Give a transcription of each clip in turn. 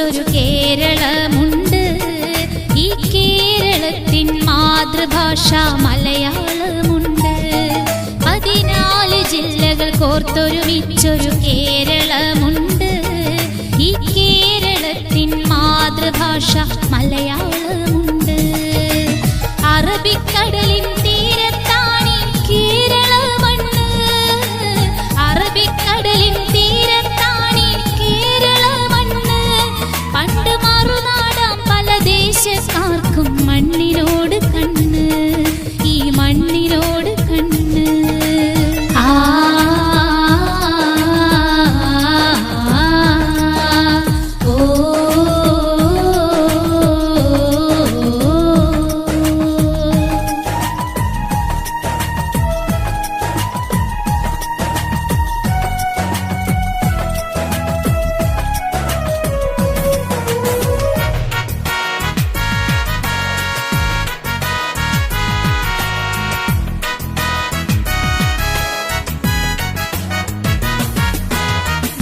ഒന്നിച്ചൊരു കേരളമുണ്ട്. ഈ കേരളത്തിൻ മാതൃഭാഷ മലയാളമുണ്ട്. 14 ജില്ലകൾ കോർത്തൊരുമിച്ചൊരു കേരളമുണ്ട്. ഈ കേരളത്തിൻ മാതൃഭാഷ മലയാളമുണ്ട്. അറബിക്കടലിൻ തീരത്താണി കേരള മണ്ണ്. അറബിക്കടലിൻ തീരത്താണി കേരള മണ്ണ്. പണ്ട് മറുനാടാം പല ദേശക്കാർക്കും മണ്ണിനോട് കണ്ണ്. ഈ മണ്ണിനോട് കണ്ണ്.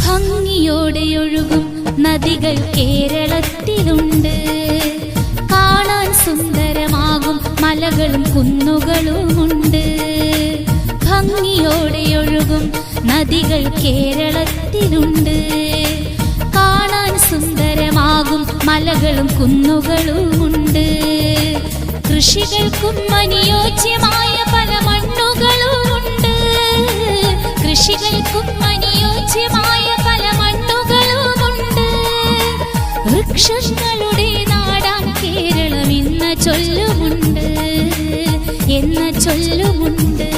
ഭംഗിയോടെയൊഴുകും നദികൾ കേരളത്തിലുണ്ട്. കാണാൻ സുന്ദരമാകും മലകളും കുന്നുകളുമുണ്ട്. ഭംഗിയോടെയൊഴുകും നദികൾ കേരളത്തിലുണ്ട്. കാണാൻ സുന്ദരമാകും മലകളും കുന്നുകളുമുണ്ട്. കൃഷികൾക്കും അനുയോജ്യമായ പല മണ്ണുകളുമുണ്ട്. കൃഷികൾക്കും അനുയോജ്യമായ പല മണ്ണുകളുമുണ്ട്. വൃക്ഷങ്ങളുടെ നാടാം കേരളം എന്ന ചൊല്ലുമുണ്ട്. എന്ന ചൊല്ലുമുണ്ട്.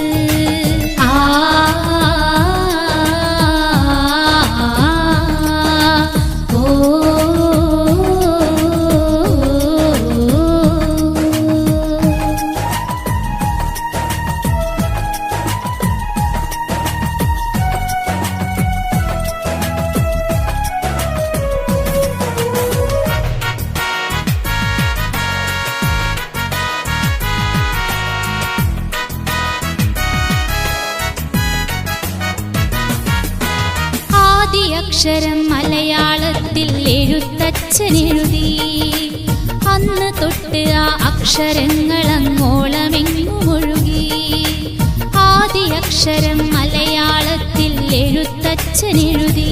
അക്ഷരം മലയാളത്തിൽ എഴുത്തച്ഛനെഴുതി. അന്ന് തൊട്ട് ആ അക്ഷരങ്ങൾ അങ്ങോളമെങ്ങുമൊഴുകി. ആദ്യ അക്ഷരം മലയാളത്തിൽ എഴുത്തച്ഛനെഴുതി.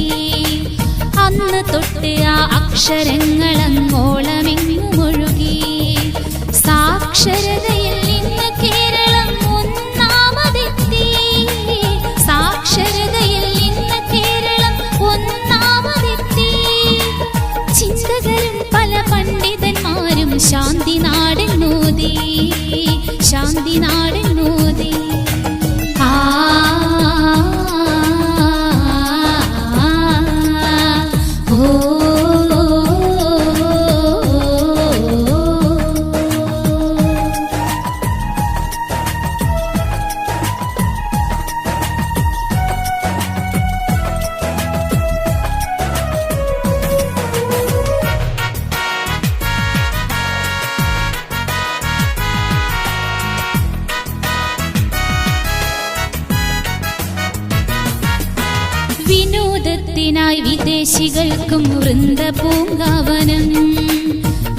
അന്ന് തൊട്ട് ആ അക്ഷരങ്ങൾ അങ്ങോളമെങ്ങുമൊഴുകി. സാക്ഷരതയിൽ ഇന്ന് കേരളം ഒന്നാമതെത്തി. സാക്ഷരതയിൽ ഇന്ന് കേരളം ഒന്നാമതെത്തി. ചിന്തകരും പല പണ്ഡിതന്മാരും ശാന്തി നാടെന്നോതി. ശാന്തി നാടെന്നോതി. വിനോദത്തിനായി വിദേശികൾക്കും വൃന്ദപൂങ്കാവനം.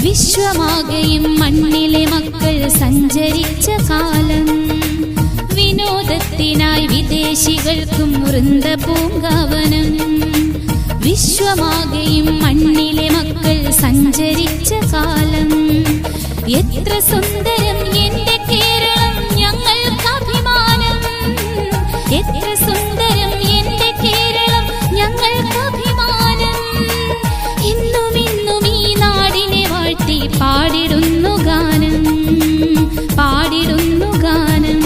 വിശ്വമാകെയും മണ്ണിലെ മക്കൾ സഞ്ചരിച്ച കാലം. വിനോദത്തിനായി വിദേശികൾക്കും വൃന്ദപൂങ്കാവനം. വിശ്വമാകെയും മണ്ണിലെ മക്കൾ സഞ്ചരിച്ച കാലം. എത്ര സുന്ദരം എന്റെ കേരളം ഞങ്ങൾക്കഭിമാനം. എത്ര സുന്ദരം എന്റെ കേരളം ഞങ്ങൾക്കഭിമാനം. ഇന്നും ഇന്നും ഈ നാടിനെ വാഴ്ത്തി പാടിടുന്നു ഗാനം. പാടിടുന്നു ഗാനം.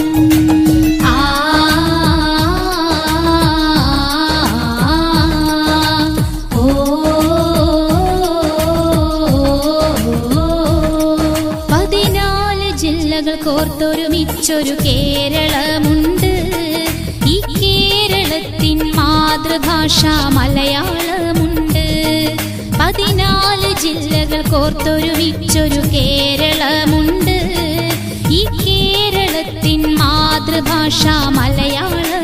കോർത്തൊരുമിച്ചൊരു കേരളമുണ്ട്. ഈ കേരളത്തിൻ മാതൃഭാഷ മലയാളമുണ്ട്. 14 ജില്ലകൾ കോർത്തൊരുമിച്ചൊരു കേരളമുണ്ട്. ഈ കേരളത്തിൻ മാതൃഭാഷ മലയാളം.